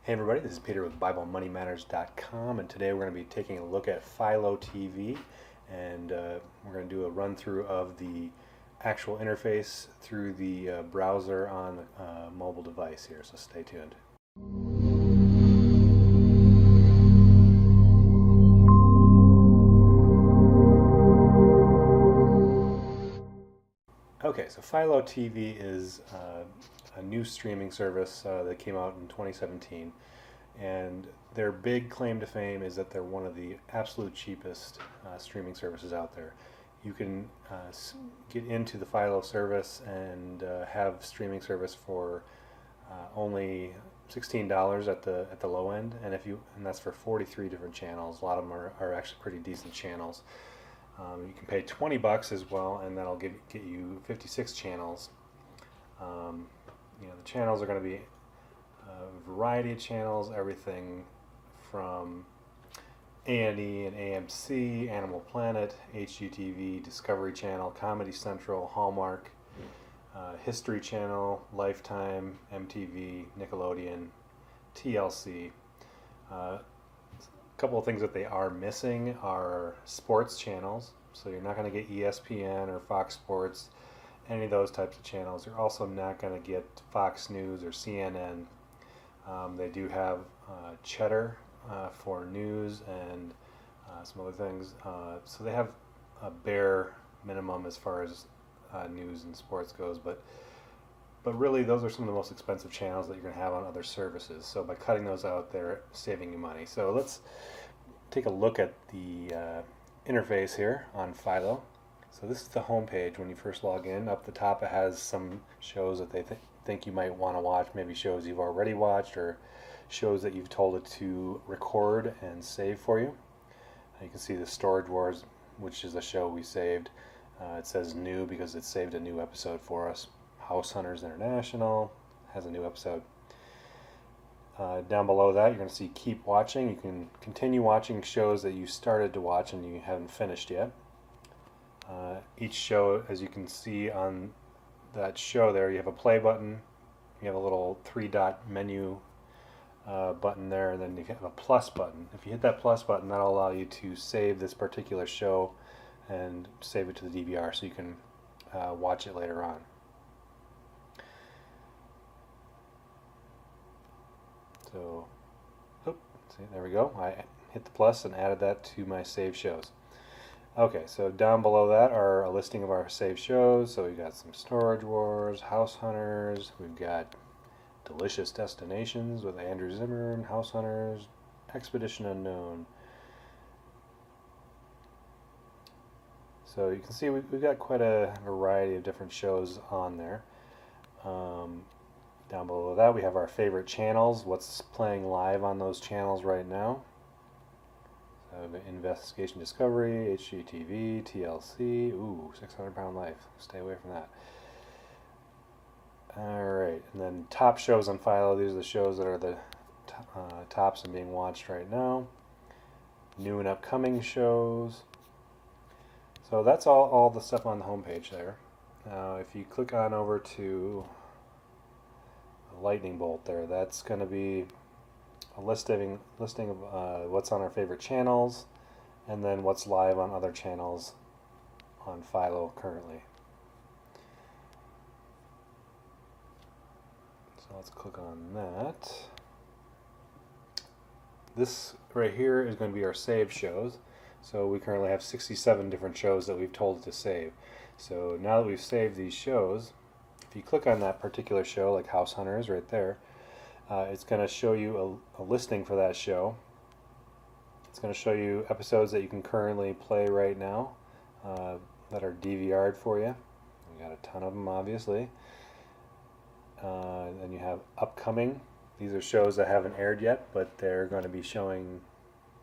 Hey everybody, this is Peter with BibleMoneyMatters.com, and today we're going to be taking a look at Philo TV, and we're going to do a run through of the actual interface through the browser on a mobile device here, so stay tuned. Okay, so Philo TV is a new streaming service that came out in 2017, and their big claim to fame is that they're one of the absolute cheapest streaming services out there. You can get into the Philo service and have streaming service for only $16 at the low end, and that's for 43 different channels. A lot of them are actually pretty decent channels. You can pay $20 as well, and that'll get you 56 channels. The channels are going to be a variety of channels, everything from A&E and AMC, Animal Planet, HGTV, Discovery Channel, Comedy Central, Hallmark, History Channel, Lifetime, MTV, Nickelodeon, TLC. A couple of things that they are missing are sports channels, so you're not going to get ESPN or Fox Sports, any of those types of channels. You're also not going to get Fox News or CNN. They do have Cheddar for news and some other things, so they have a bare minimum as far as news and sports goes, but really those are some of the most expensive channels that you're going to have on other services. So by cutting those out, they're saving you money. So let's take a look at the interface here on Philo. So this is the home page when you first log in. Up the top it has some shows that they think you might want to watch, maybe shows you've already watched or shows that you've told it to record and save for you. You can see the Storage Wars, which is a show we saved. It says new because it saved a new episode for us. House Hunters International has a new episode. Down below that, you're going to see Keep Watching. You can continue watching shows that you started to watch and you haven't finished yet. Each show, as you can see on that show there, you have a play button, you have a little 3-dot menu button there, and then you have a plus button. If you hit that plus button, that'll allow you to save this particular show and save it to the DVR so you can watch it later on. So, see, there we go. I hit the plus and added that to my saved shows. Okay, so down below that are a listing of our saved shows. So we've got some Storage Wars, House Hunters, we've got Delicious Destinations with Andrew Zimmern, House Hunters, Expedition Unknown. So you can see we've got quite a variety of different shows on there. Down below that we have our favorite channels, what's playing live on those channels right now. So Investigation Discovery, HGTV, TLC, ooh, 600 Pound Life, stay away from that. Alright, and then top shows on Philo, these are the shows that are the tops and being watched right now. New and upcoming shows. So that's all the stuff on the homepage there. Now if you click on over to the lightning bolt there, that's going to be a listing of what's on our favorite channels and then what's live on other channels on Philo currently. So let's click on that. This right here is going to be our saved shows. So we currently have 67 different shows that we've told it to save. So now that we've saved these shows, if you click on that particular show, like House Hunters right there, it's going to show you a listing for that show. It's going to show you episodes that you can currently play right now that are DVR'd for you. We got a ton of them, obviously. Then you have upcoming. These are shows that haven't aired yet, but they're going to be showing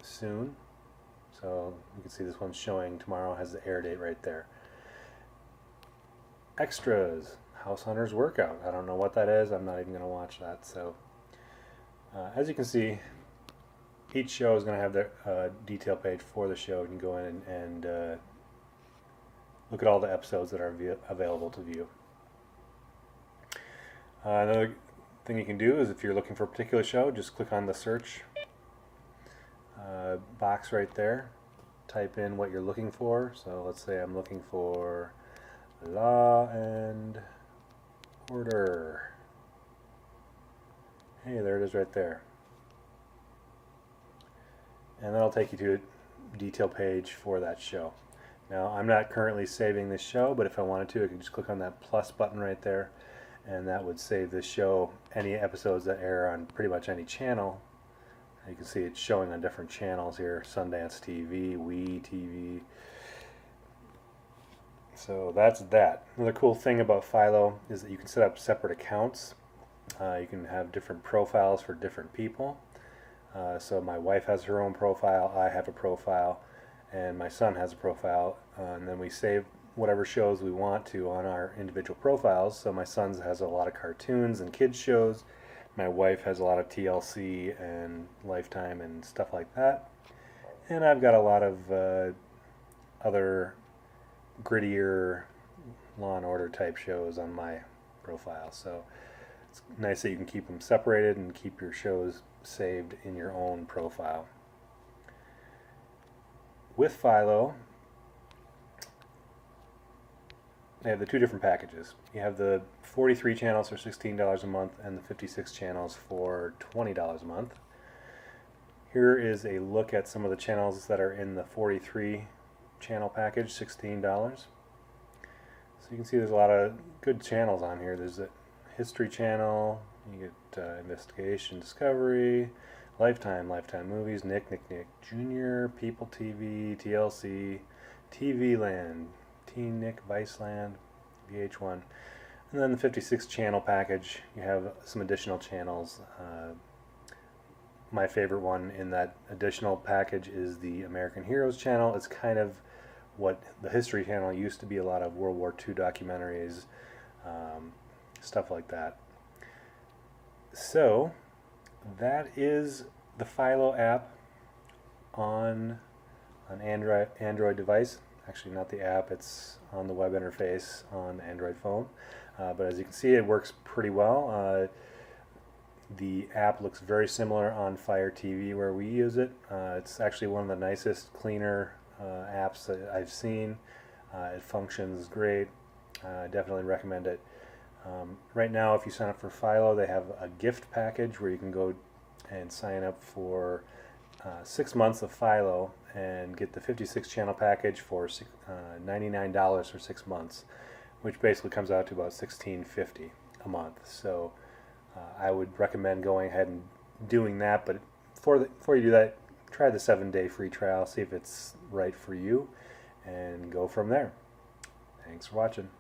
soon. So you can see this one's showing tomorrow, has the air date right there. Extras, House Hunters Workout. I don't know what that is. I'm not even going to watch that. So as you can see, each show is going to have their detail page for the show. You can go in and look at all the episodes that are available to view. Another thing you can do is if you're looking for a particular show, just click on the search box right there. Type in what you're looking for. So let's say I'm looking for Law and Order. Hey, there it is right there. And that'll take you to a detail page for that show. Now, I'm not currently saving this show, but if I wanted to, I could just click on that plus button right there, and that would save this show, any episodes that air on pretty much any channel. You can see it's showing on different channels here, Sundance TV, UPtv. So that's that. Another cool thing about Philo is that you can set up separate accounts. You can have different profiles for different people. So my wife has her own profile, I have a profile, and my son has a profile, and then we save whatever shows we want to on our individual profiles. So my son has a lot of cartoons and kids shows. My wife has a lot of TLC and Lifetime and stuff like that. And I've got a lot of other grittier Law and Order type shows on my profile. So it's nice that you can keep them separated and keep your shows saved in your own profile. With Philo, they have the two different packages. You have the 43 channels for $16 a month and the 56 channels for $20 a month. Here is a look at some of the channels that are in the 43 channel package, $16. So you can see there's a lot of good channels on here. There's a History Channel, you get Investigation Discovery, Lifetime Movies, Nick Jr., People TV, TLC, TV Land, TeenNick, Viceland, VH1. And then the 56 channel package, you have some additional channels. My favorite one in that additional package is the American Heroes channel. It's kind of what the History Channel used to be, a lot of World War II documentaries, stuff like that. So that is the Philo app on an Android device. Actually, not the app, it's on the web interface on the Android phone. But as you can see, it works pretty well. The app looks very similar on Fire TV where we use it. It's actually one of the nicest, cleaner apps that I've seen. It functions great. I definitely recommend it. Right now, if you sign up for Philo, they have a gift package where you can go and sign up for 6 months of Philo and get the 56 channel package for $99 for 6 months, which basically comes out to about $16.50 a month. So I would recommend going ahead and doing that, but before you do that, try the 7-day free trial, see if it's right for you, and go from there. Thanks for watching.